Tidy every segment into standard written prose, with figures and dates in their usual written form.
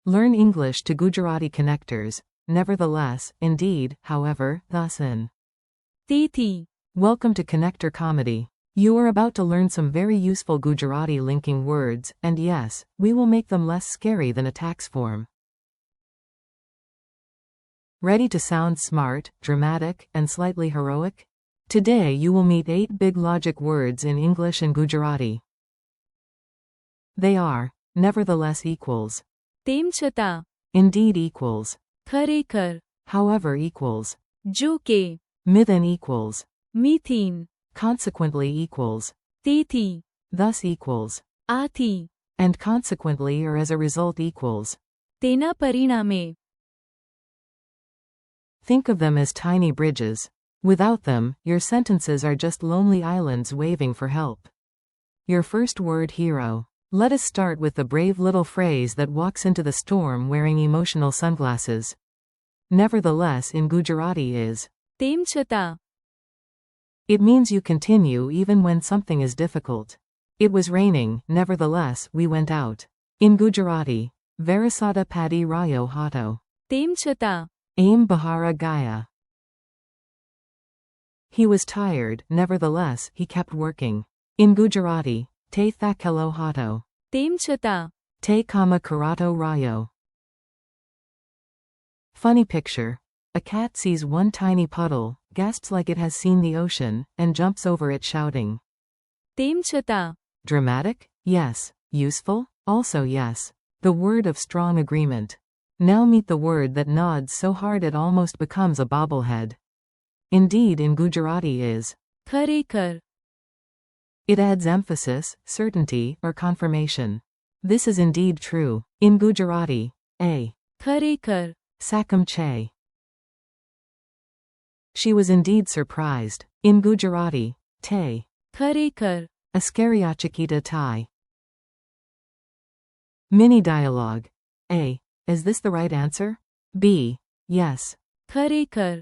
Learn English to Gujarati connectors. Nevertheless, indeed, however, thus in. તેથી. Welcome to Connector Comedy. You are about to learn some very useful Gujarati linking words, and yes, we will make them less scary than a tax form. Ready to sound smart, dramatic, and slightly heroic? Today you will meet 8 big logic words in English and Gujarati. They are, nevertheless equals, તેમ છતાં. indeed equals, ખરેખર. however equals, જો કે. mithen equals, મીથીન. consequently equals, તેથી. thus equals, આથી. and consequently or as a result equals. તેના પરિણામે. Think of them as tiny bridges. Without them, your sentences are just lonely islands waving for help. Your first word, hero. Let us start with the brave little phrase that walks into the storm wearing emotional sunglasses. Nevertheless in Gujarati is. તેમ છતાં. It means you continue even when something is difficult. It was raining, nevertheless, we went out. In Gujarati, Varasada Padi Rayo Hato. તેમ છતાં. Aim Bahara Gaya. He was tired, nevertheless, he kept working. In Gujarati, Te Thakelo Hato. તેમ છતાં. Te Kama Karato Rayo. Funny picture. A cat sees one tiny puddle, gasps like it has seen the ocean, and jumps over it shouting. તેમ છતાં. Dramatic? Yes. Useful? Also yes. The word of strong agreement. Now meet the word that nods so hard it almost becomes a bobblehead. Indeed in Gujarati is. ખરેખર. It adds emphasis, certainty, or confirmation. This is indeed true. In Gujarati, a. ખરેખર. Sakam che. She was indeed surprised. In Gujarati, te. ખરેખર. Askariachakita tai. Mini dialogue. A. Is this the right answer? B. Yes. ખરેખર.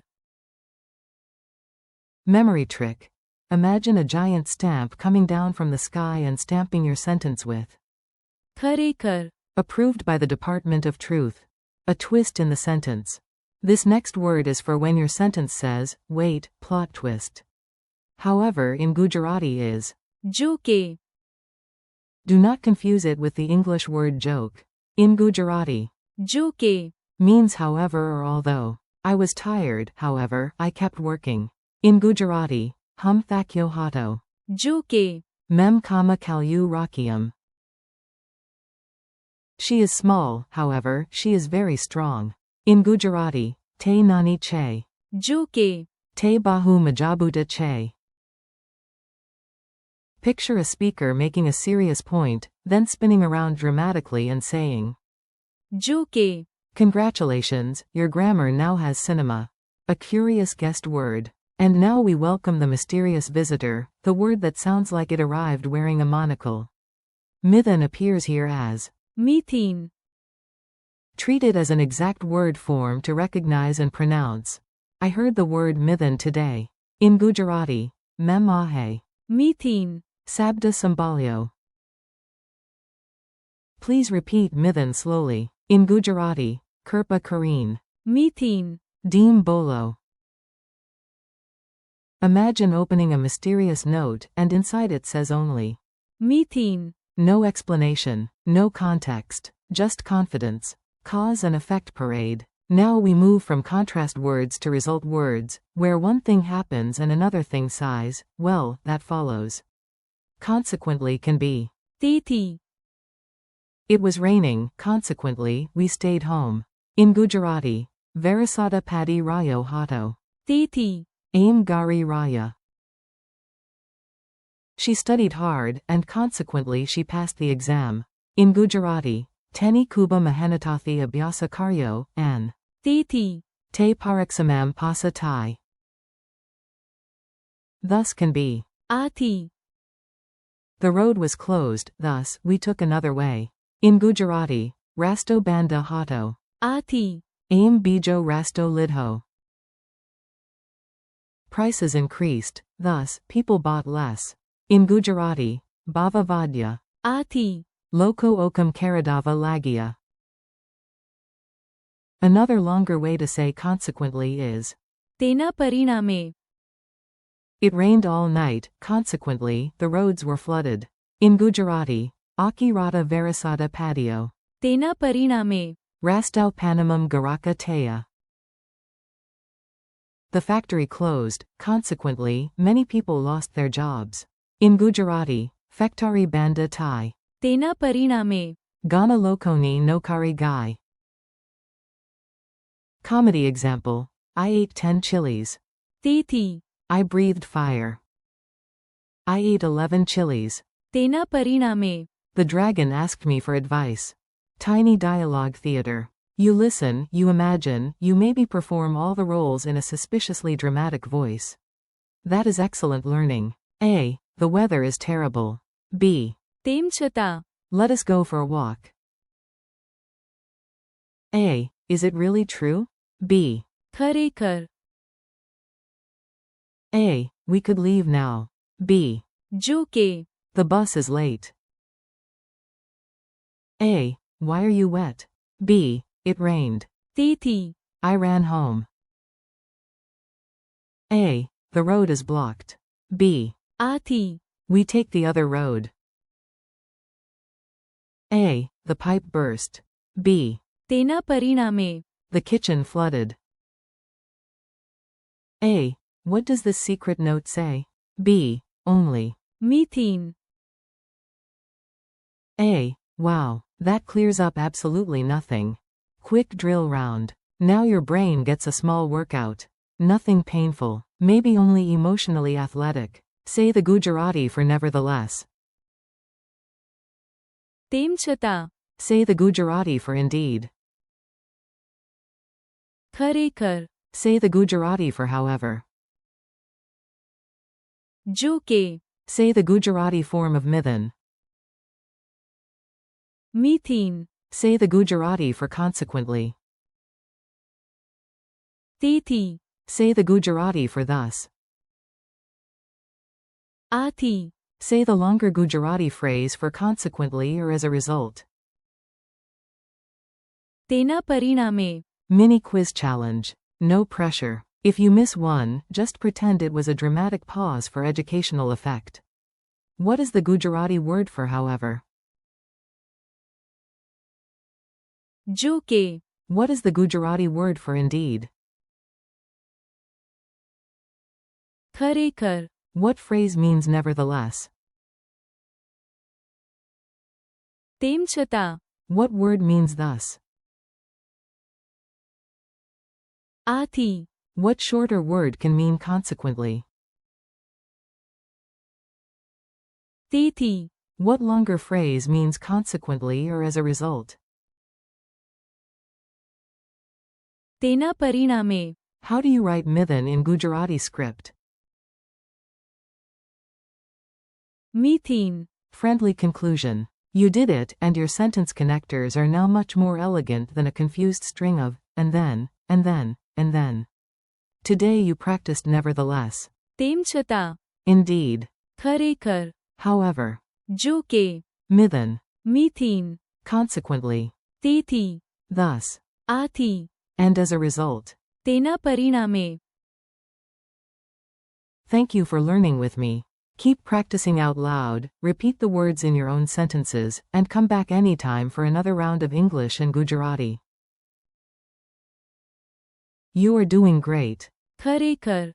Memory trick. Imagine a giant stamp coming down from the sky and stamping your sentence with. ખરેખર. Approved by the Department of Truth. A twist in the sentence. This next word is for when your sentence says, wait, plot twist. However in Gujarati is. જો કે. Do not confuse it with the English word joke. In Gujarati, જો કે. means however or although. I was tired, however, I kept working. In Gujarati, hum thakyo hato. જો કે. Mem kama kalyu rakiam. She is small, however, she is very strong. In Gujarati, te nani che. જો કે. Te bahu majabuta che. Picture a speaker making a serious point, then spinning around dramatically and saying. જો કે. Congratulations, your grammar now has cinema. A curious guest word. And now we welcome the mysterious visitor, the word that sounds like it arrived wearing a monocle. Mithen appears here as. મીથીન. Treat it as an exact word form to recognize and pronounce. I heard the word mithen today. In Gujarati, mem ahe. મીથીન. Sabda sambalyo. Please repeat mithen slowly. In Gujarati, kirpa kareen. મીથીન. Deem bolo. Imagine opening a mysterious note, and inside it says only. મીથીન. No explanation, no context, just confidence. Cause and effect parade. Now we move from contrast words to result words, where one thing happens and another thing sighs, well, that follows. Consequently can be. તેથી. It was raining, consequently, we stayed home. In Gujarati, Varasada Padi Rayo Hato. તેથી. Aim Gari Raya. She studied hard, and consequently she passed the exam. In Gujarati, Teni Kuba Mahanatathi Abhyasa Karyo, An. તેથી. Te Pariksamam Pasa Tai. Thus can be. આથી. The road was closed, thus, we took another way. In Gujarati, Rasto Banda Hato. આથી. Aim Bijo Rasto Lidho. Prices increased, thus, people bought less. In Gujarati, Bhava Vadya. આથી. Loko Okam Karadava Lagia. Another longer way to say consequently is, તેના પરિણામે. it rained all night, consequently, the roads were flooded. In Gujarati, Aki rata verisada patio. તેના પરિણામે. Rastau panamum garaka teya. The factory closed, consequently, many people lost their jobs. In Gujarati, factory banda thai. તેના પરિણામે. Gana lokoni nokari gai. Comedy example. I ate 10 chilies. તેથી. I breathed fire. I ate 11 chilies. તેના પરિણામે. The dragon asked me for advice. Tiny dialogue theater. You listen, you imagine, you maybe perform all the roles in a suspiciously dramatic voice. That is excellent learning. A. The weather is terrible. B. તેમ છતાં. Let us go for a walk. A. Is it really true? B. ખરેખર. A. We could leave now. B. જો કે. The bus is late. A. Why are you wet? B. It rained. તેથી. I ran home. A. The road is blocked. B. આથી. We take the other road. A. The pipe burst. B. તેના પરિણામે. The kitchen flooded. A. What does this secret note say? B. Only. મીથીન. A. Wow, that clears up absolutely nothing. Quick drill round. Now your brain gets a small workout. Nothing painful, maybe only emotionally athletic. Say the Gujarati for nevertheless. તેમ છતાં. Say the Gujarati for indeed. ખરેખર. Say the Gujarati for however. જો કે. Say the Gujarati form of mithan. મીથીન. Say the Gujarati for consequently. તેથી. Say the Gujarati for thus. આથી. Say the longer Gujarati phrase for consequently or as a result. તેના પરિણામે. Mini quiz challenge. No pressure. If you miss one, just pretend it was a dramatic pause for educational effect. What is the Gujarati word for however? જો કે. What is the Gujarati word for indeed? ખરેખર. What phrase means nevertheless? તેમ છતાં. What word means thus? આથી. What shorter word can mean consequently? તેથી. What longer phrase means consequently or as a result? તેના પરિણામે. How do you write mithan in Gujarati script? મીથીન. Friendly conclusion. You did it, and your sentence connectors are now much more elegant than a confused string of, and then, and then, and then. Today you practiced nevertheless. તેમ છતાં. Indeed. ખરેખર. However. જો કે. Mithan. મીથીન. Consequently. તેથી. Thus. આથી. And as a result. તેના પરિણામે. Thank you for learning with me. Keep practicing out loud, repeat the words in your own sentences, and come back anytime for another round of English and Gujarati. You are doing great. ખરેખર.